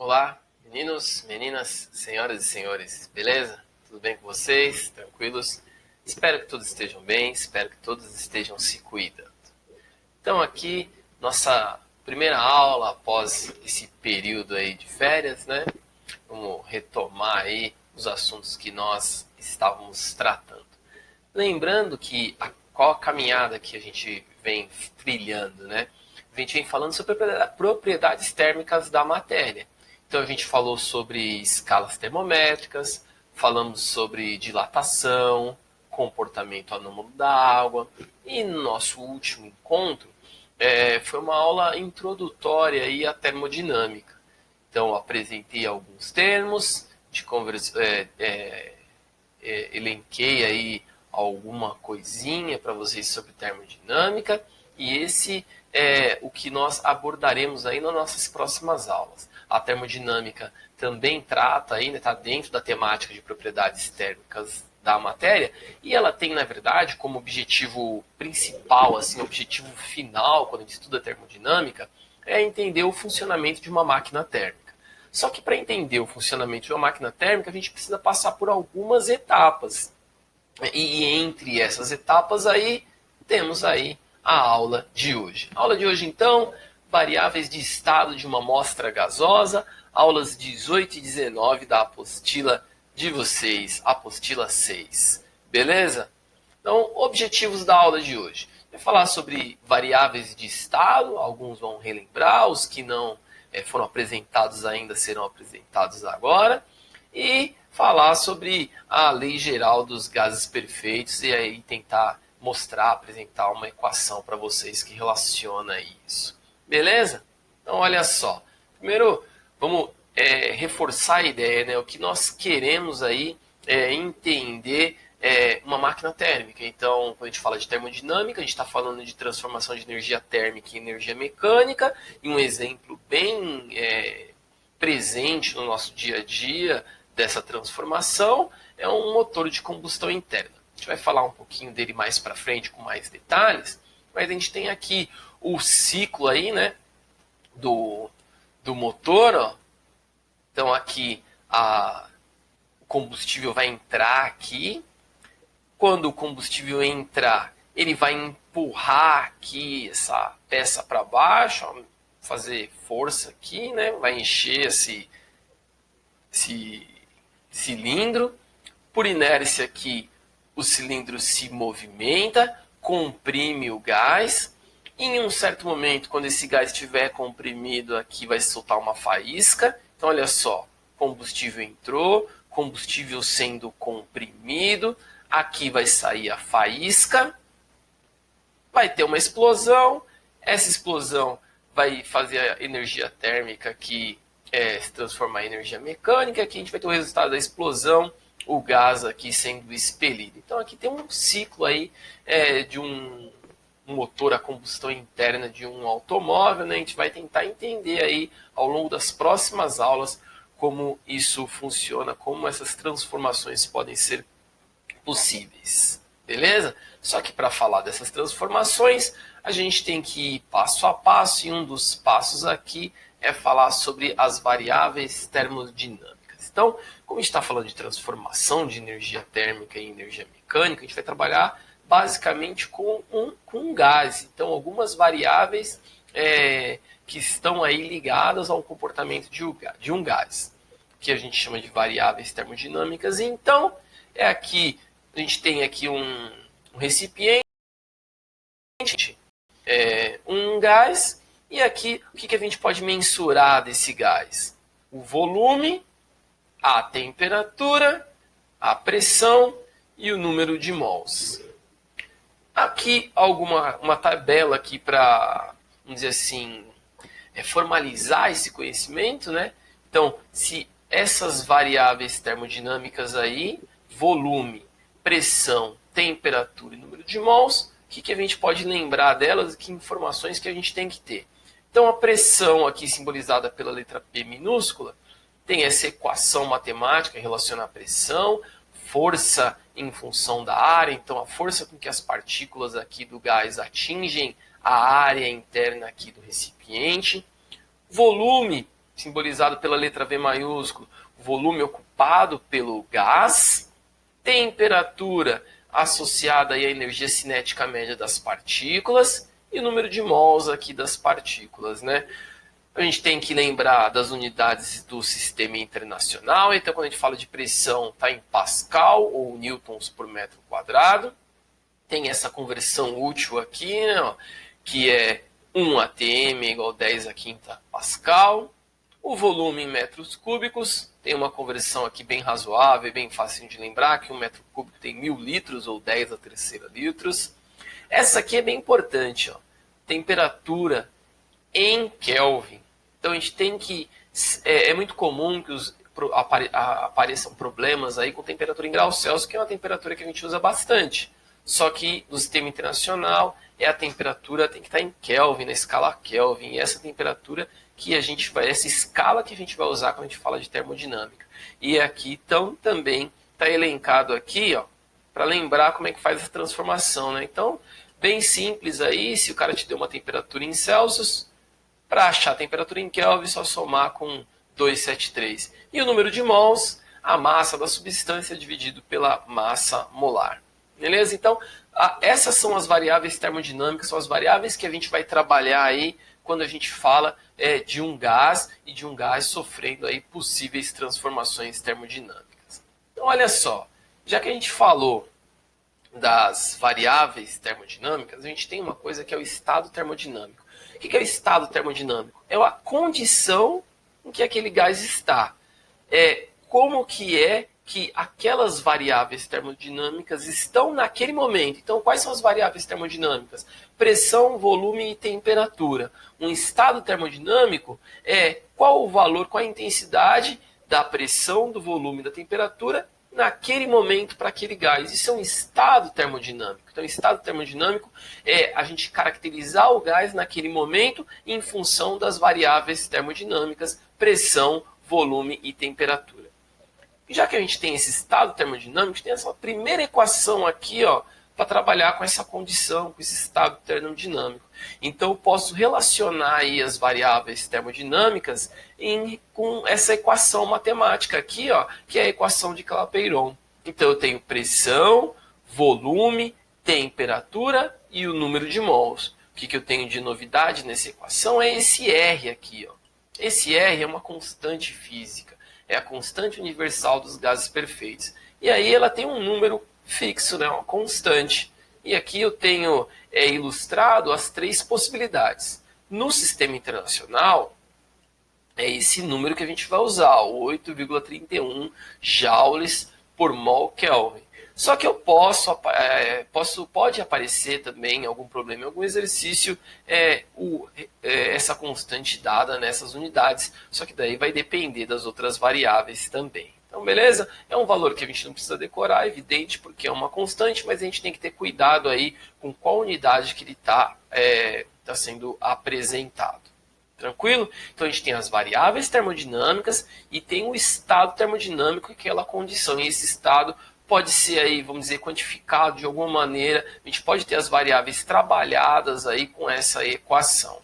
Olá, meninos, meninas, senhoras e senhores, beleza? Tudo bem com vocês? Tranquilos? Espero que todos estejam bem, espero que todos estejam se cuidando. Então aqui, nossa primeira aula após esse período aí de férias, né? Vamos retomar aí os assuntos que nós estávamos tratando. Lembrando que qual a caminhada que a gente vem trilhando, né? A gente vem falando sobre propriedades térmicas da matéria. Então a gente falou sobre escalas termométricas, falamos sobre dilatação, comportamento anômalo da água. E no nosso último encontro foi uma aula introdutória aí à termodinâmica. Então eu apresentei alguns termos, elenquei aí alguma coisinha para vocês sobre termodinâmica e esse é o que nós abordaremos aí nas nossas próximas aulas. A termodinâmica também trata aí, está dentro da temática de propriedades térmicas da matéria e ela tem, na verdade, como objetivo principal, assim, objetivo final, quando a gente estuda termodinâmica, é entender o funcionamento de uma máquina térmica. Só que para entender o funcionamento de uma máquina térmica, a gente precisa passar por algumas etapas. E entre essas etapas aí, temos aí a aula de hoje. A aula de hoje, então, variáveis de estado de uma amostra gasosa, aulas 18 e 19 da apostila de vocês, apostila 6. Beleza? Então, objetivos da aula de hoje. Vai falar sobre variáveis de estado, alguns vão relembrar, os que não foram apresentados ainda serão apresentados agora. E falar sobre a lei geral dos gases perfeitos e aí tentar mostrar, apresentar uma equação para vocês que relaciona isso. Beleza? Então, olha só. Primeiro, vamos reforçar a ideia, né? O que nós queremos aí é entender uma máquina térmica. Então, quando a gente fala de termodinâmica, a gente está falando de transformação de energia térmica em energia mecânica, e um exemplo bem presente no nosso dia a dia dessa transformação é um motor de combustão interna. A gente vai falar um pouquinho dele mais para frente com mais detalhes, mas a gente tem aqui o ciclo aí, né, do motor, ó. Então aqui o combustível vai entrar aqui. Quando o combustível entrar, ele vai empurrar aqui essa peça para baixo, ó, fazer força aqui, né? Vai encher esse cilindro. Por inércia aqui, o cilindro se movimenta, comprime o gás. E em um certo momento, quando esse gás estiver comprimido aqui, vai soltar uma faísca. Então, olha só, combustível entrou, combustível sendo comprimido. Aqui vai sair a faísca, vai ter uma explosão. Essa explosão vai fazer a energia térmica aqui se transformar em energia mecânica. Aqui a gente vai ter o resultado da explosão, o gás aqui sendo expelido. Então aqui tem um ciclo aí de um motor a combustão interna de um automóvel, né? A gente vai tentar entender aí ao longo das próximas aulas como isso funciona, como essas transformações podem ser possíveis, beleza? Só que para falar dessas transformações, a gente tem que ir passo a passo, e um dos passos aqui é falar sobre as variáveis termodinâmicas. Então, como a gente está falando de transformação de energia térmica em energia mecânica, a gente vai trabalhar basicamente com um gás. Então, algumas variáveis que estão aí ligadas ao comportamento de um gás, que a gente chama de variáveis termodinâmicas. E então, aqui a gente tem aqui um recipiente, um gás, e aqui o que a gente pode mensurar desse gás? O volume, a temperatura, a pressão e o número de mols. Aqui uma tabela aqui para, vamos dizer assim, formalizar esse conhecimento, né? Então, se essas variáveis termodinâmicas aí, volume, pressão, temperatura e número de mols, o que a gente pode lembrar delas e que informações que a gente tem que ter? Então, a pressão aqui simbolizada pela letra P minúscula, tem essa equação matemática em relação à pressão, força em função da área, então a força com que as partículas aqui do gás atingem a área interna aqui do recipiente. Volume simbolizado pela letra V maiúsculo, o volume ocupado pelo gás, temperatura associada aí à energia cinética média das partículas e o número de mols aqui das partículas, né? A gente tem que lembrar das unidades do sistema internacional, então quando a gente fala de pressão está em Pascal ou newtons por metro quadrado. Tem essa conversão útil aqui, né, ó, que é 1 atm igual a 10 a quinta Pascal. O volume em metros cúbicos tem uma conversão aqui bem razoável, bem fácil de lembrar, que um metro cúbico tem 1000 litros ou 10 a terceira litros. Essa aqui é bem importante, ó, temperatura em Kelvin. Então a gente tem que... É muito comum que apareçam problemas aí com temperatura em graus Celsius, que é uma temperatura que a gente usa bastante. Só que no sistema internacional a temperatura tem que estar em Kelvin, na escala Kelvin. E essa temperatura que a gente vai, essa escala que a gente vai usar quando a gente fala de termodinâmica. E aqui então também está elencado aqui, ó, para lembrar como é que faz essa transformação, né? Então, bem simples aí, se o cara te deu uma temperatura em Celsius, para achar a temperatura em Kelvin, só somar com 273. E o número de mols, a massa da substância dividido pela massa molar. Beleza? Então, essas são as variáveis termodinâmicas, são as variáveis que a gente vai trabalhar aí quando a gente fala de um gás e de um gás sofrendo aí possíveis transformações termodinâmicas. Então, olha só, já que a gente falou das variáveis termodinâmicas, a gente tem uma coisa que é o estado termodinâmico. O que é o estado termodinâmico? É a condição em que aquele gás está. Como que é que aquelas variáveis termodinâmicas estão naquele momento. Então, quais são as variáveis termodinâmicas? Pressão, volume e temperatura. Um estado termodinâmico é qual o valor, qual a intensidade da pressão, do volume e da temperatura naquele momento para aquele gás. Isso é um estado termodinâmico. Então, estado termodinâmico é a gente caracterizar o gás naquele momento em função das variáveis termodinâmicas, pressão, volume e temperatura. E já que a gente tem esse estado termodinâmico, a gente tem essa primeira equação aqui, ó, para trabalhar com essa condição, com esse estado termodinâmico. Então, eu posso relacionar aí as variáveis termodinâmicas com essa equação matemática aqui, ó, que é a equação de Clapeyron. Então, eu tenho pressão, volume, temperatura e o número de mols. O que eu tenho de novidade nessa equação é esse R aqui, ó. Esse R é uma constante física. É a constante universal dos gases perfeitos. E aí ela tem um número fixo, né, uma constante. E aqui eu tenho ilustrado as três possibilidades. No sistema internacional, é esse número que a gente vai usar, 8,31 joules por mol Kelvin. Só que eu pode aparecer também algum problema em algum exercício, essa constante dada nessas unidades, só que daí vai depender das outras variáveis também. Então, beleza? É um valor que a gente não precisa decorar, evidente, porque é uma constante, mas a gente tem que ter cuidado aí com qual unidade que ele está sendo apresentado. Tranquilo? Então, a gente tem as variáveis termodinâmicas e tem o estado termodinâmico, que é aquela condição, e esse estado pode ser aí, vamos dizer, quantificado de alguma maneira. A gente pode ter as variáveis trabalhadas aí com essa equação.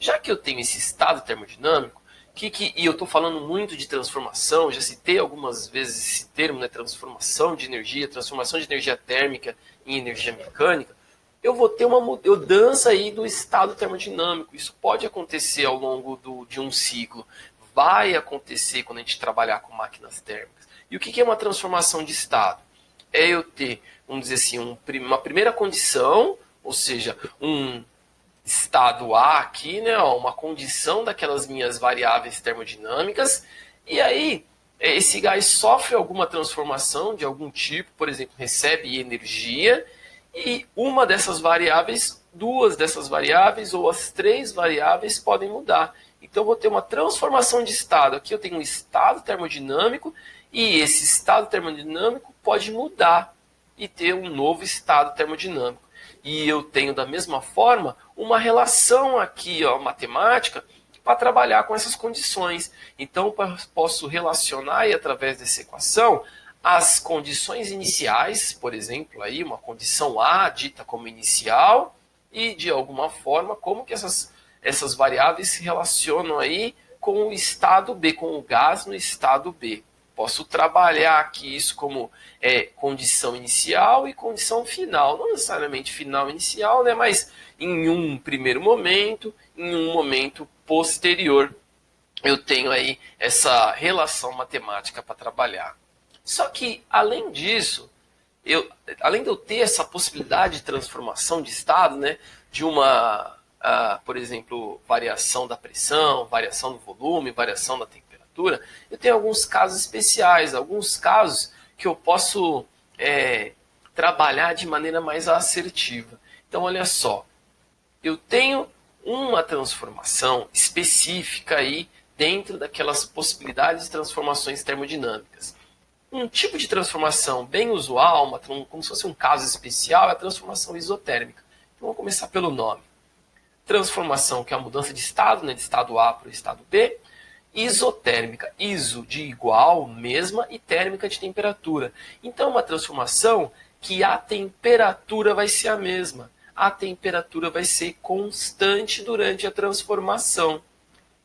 Já que eu tenho esse estado termodinâmico, e eu estou falando muito de transformação, já citei algumas vezes esse termo, né, transformação de energia térmica em energia mecânica, eu vou ter uma mudança aí do estado termodinâmico. Isso pode acontecer ao longo de um ciclo. Vai acontecer quando a gente trabalhar com máquinas térmicas. E o que é uma transformação de estado? É eu ter, vamos dizer assim, uma primeira condição, ou seja, um estado A aqui, né, uma condição daquelas minhas variáveis termodinâmicas, e aí esse gás sofre alguma transformação de algum tipo, por exemplo, recebe energia, e uma dessas variáveis, duas dessas variáveis ou as três variáveis podem mudar. Então eu vou ter uma transformação de estado. Aqui eu tenho um estado termodinâmico, e esse estado termodinâmico pode mudar e ter um novo estado termodinâmico. E eu tenho, da mesma forma, uma relação aqui, ó, matemática, para trabalhar com essas condições. Então, eu posso relacionar aí, através dessa equação, as condições iniciais, por exemplo, aí, uma condição A dita como inicial, e, de alguma forma, como que essas variáveis se relacionam aí com o estado B, com o gás no estado B. Posso trabalhar aqui isso como condição inicial e condição final. Não necessariamente final inicial, né, mas em um primeiro momento, em um momento posterior, eu tenho aí essa relação matemática para trabalhar. Só que, além disso, além de eu ter essa possibilidade de transformação de estado, né, de uma, por exemplo, variação da pressão, variação do volume, variação da temperatura, eu tenho alguns casos especiais, alguns casos que eu posso trabalhar de maneira mais assertiva. Então, olha só, eu tenho uma transformação específica aí dentro daquelas possibilidades de transformações termodinâmicas. Um tipo de transformação bem usual, como se fosse um caso especial, é a transformação isotérmica. Então, vamos começar pelo nome. Transformação, que é a mudança de estado, né, de estado A para o estado B. Isotérmica, iso de igual, mesma, e térmica de temperatura. Então, uma transformação que a temperatura vai ser a mesma. A temperatura vai ser constante durante a transformação.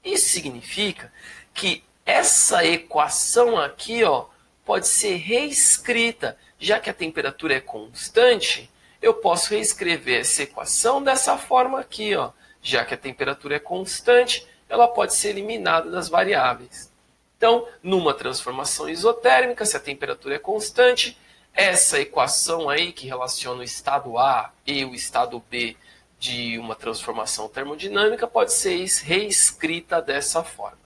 Isso significa que essa equação aqui, ó, pode ser reescrita. Já que a temperatura é constante, eu posso reescrever essa equação dessa forma aqui, ó. Já que a temperatura é constante, ela pode ser eliminada das variáveis. Então, numa transformação isotérmica, se a temperatura é constante, essa equação aí que relaciona o estado A e o estado B de uma transformação termodinâmica pode ser reescrita dessa forma.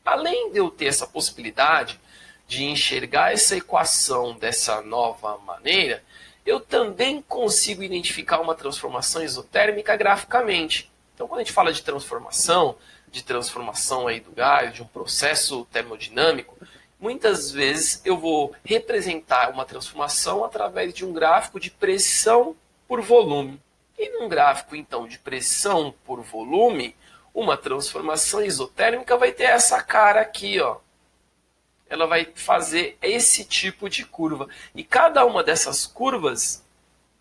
Além de eu ter essa possibilidade de enxergar essa equação dessa nova maneira, eu também consigo identificar uma transformação isotérmica graficamente. Então, quando a gente fala de transformação aí do gás, de um processo termodinâmico, muitas vezes eu vou representar uma transformação através de um gráfico de pressão por volume. E num gráfico, então, de pressão por volume, uma transformação isotérmica vai ter essa cara aqui, ó. Ela vai fazer esse tipo de curva. E cada uma dessas curvas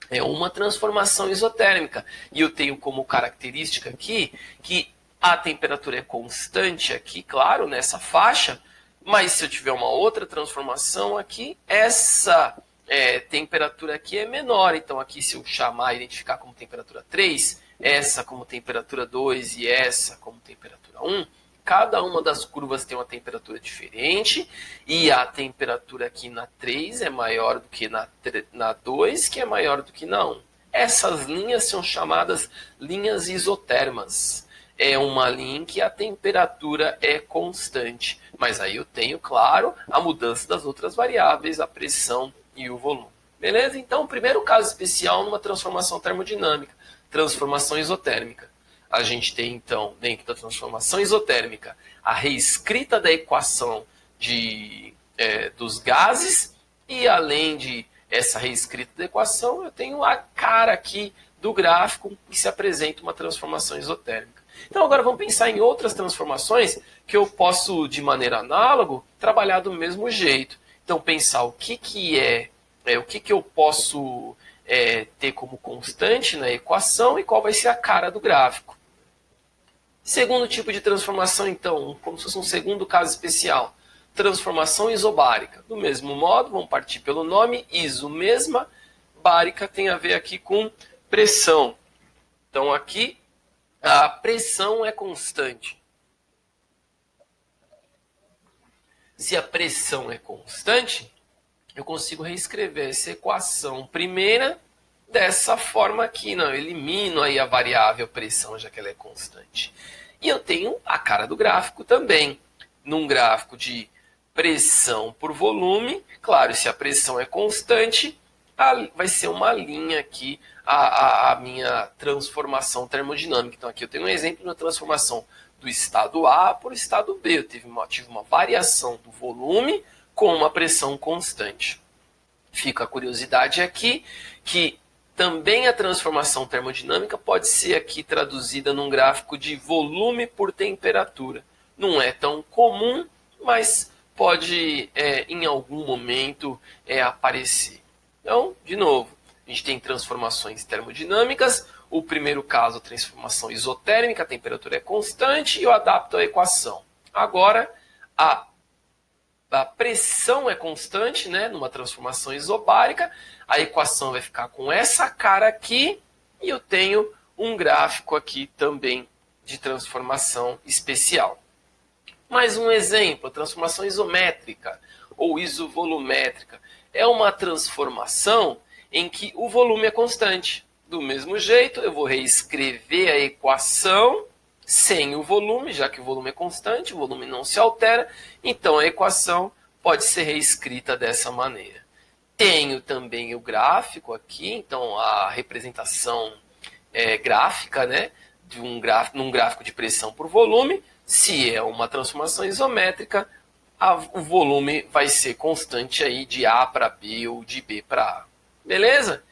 é uma transformação isotérmica. E eu tenho como característica aqui que a temperatura é constante aqui, claro, nessa faixa, mas se eu tiver uma outra transformação aqui, essa temperatura aqui é menor. Então aqui, se eu chamar, identificar como temperatura 3, essa como temperatura 2 e essa como temperatura 1, cada uma das curvas tem uma temperatura diferente, e a temperatura aqui na 3 é maior do que na 2, que é maior do que na 1. Essas linhas são chamadas linhas isotermas. É uma linha em que a temperatura é constante. Mas aí eu tenho, claro, a mudança das outras variáveis, a pressão e o volume. Beleza? Então, o primeiro caso especial numa transformação termodinâmica, transformação isotérmica. A gente tem, então, dentro da transformação isotérmica, a reescrita da equação dos gases, e além de essa reescrita da equação, eu tenho a cara aqui do gráfico que se apresenta uma transformação isotérmica. Então, agora vamos pensar em outras transformações que eu posso, de maneira análoga, trabalhar do mesmo jeito. Então, pensar o que eu posso ter como constante na equação e qual vai ser a cara do gráfico. Segundo tipo de transformação, então, como se fosse um segundo caso especial, transformação isobárica. Do mesmo modo, vamos partir pelo nome, iso, mesma, bárica tem a ver aqui com pressão. Então, aqui, a pressão é constante. Se a pressão é constante, eu consigo reescrever essa equação primeira dessa forma aqui. Não, eu elimino aí a variável pressão, já que ela é constante. E eu tenho a cara do gráfico também. Num gráfico de pressão por volume, claro, se a pressão é constante, vai ser uma linha aqui a minha transformação termodinâmica. Então aqui eu tenho um exemplo de uma transformação do estado A para o estado B. Eu tive uma variação do volume com uma pressão constante. Fica a curiosidade aqui que também a transformação termodinâmica pode ser aqui traduzida num gráfico de volume por temperatura. Não é tão comum, mas pode em algum momento aparecer. Então, de novo, a gente tem transformações termodinâmicas. O primeiro caso, a transformação isotérmica, a temperatura é constante e eu adapto a equação. Agora, a pressão é constante, né, numa transformação isobárica, a equação vai ficar com essa cara aqui, e eu tenho um gráfico aqui também de transformação especial. Mais um exemplo, a transformação isométrica ou isovolumétrica. É uma transformação em que o volume é constante. Do mesmo jeito, eu vou reescrever a equação sem o volume, já que o volume é constante, o volume não se altera, então a equação pode ser reescrita dessa maneira. Tenho também o gráfico aqui, então a representação gráfica, né, num gráfico de pressão por volume. Se é uma transformação isométrica, o volume vai ser constante aí de A para B ou de B para A. Beleza?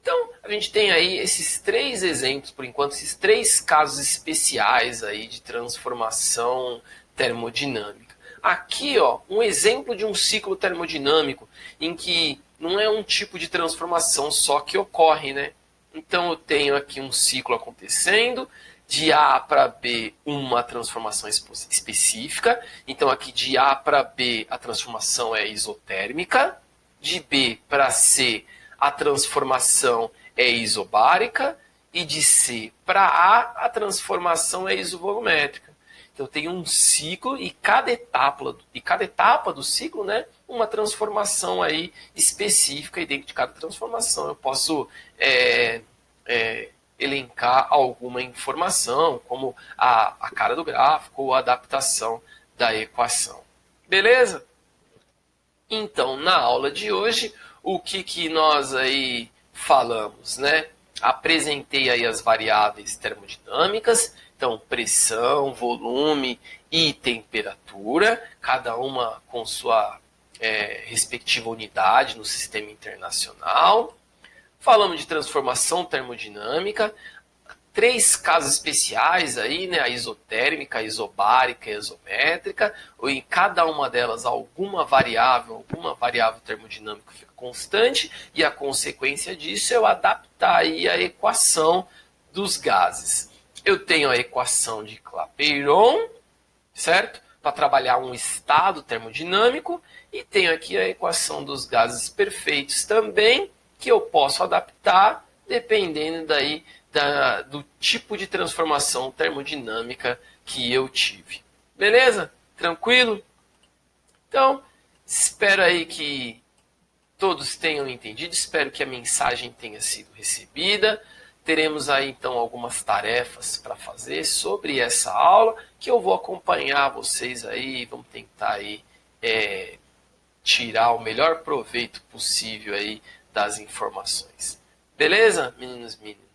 Então, a gente tem aí esses 3 exemplos, por enquanto, esses 3 casos especiais aí de transformação termodinâmica. Aqui, ó, um exemplo de um ciclo termodinâmico em que não é um tipo de transformação só que ocorre, né? Então, eu tenho aqui um ciclo acontecendo, de A para B uma transformação específica. Então, aqui de A para B a transformação é isotérmica, de B para C a transformação é isobárica e de C para A transformação é isovolumétrica. Então eu tenho um ciclo e cada etapa do ciclo, né, uma transformação aí específica, e dentro de cada transformação eu posso elencar alguma informação, como a cara do gráfico ou a adaptação da equação. Beleza? Então, na aula de hoje, o que nós aí falamos, né? Apresentei aí as variáveis termodinâmicas, então pressão, volume e temperatura, cada uma com sua respectiva unidade no sistema internacional. Falamos de transformação termodinâmica, 3 casos especiais aí, né? A isotérmica, a isobárica e a isométrica, ou em cada uma delas alguma variável termodinâmica fica constante, e a consequência disso é eu adaptar aí a equação dos gases. Eu tenho a equação de Clapeyron, certo? Para trabalhar um estado termodinâmico, e tenho aqui a equação dos gases perfeitos também, que eu posso adaptar dependendo daí do tipo de transformação termodinâmica que eu tive. Beleza? Tranquilo? Então, espero aí que todos tenham entendido, espero que a mensagem tenha sido recebida. Teremos aí então algumas tarefas para fazer sobre essa aula, que eu vou acompanhar vocês aí, vamos tentar aí tirar o melhor proveito possível aí das informações. Beleza, meninos e meninas?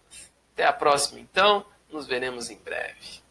Até a próxima, então. Nos veremos em breve.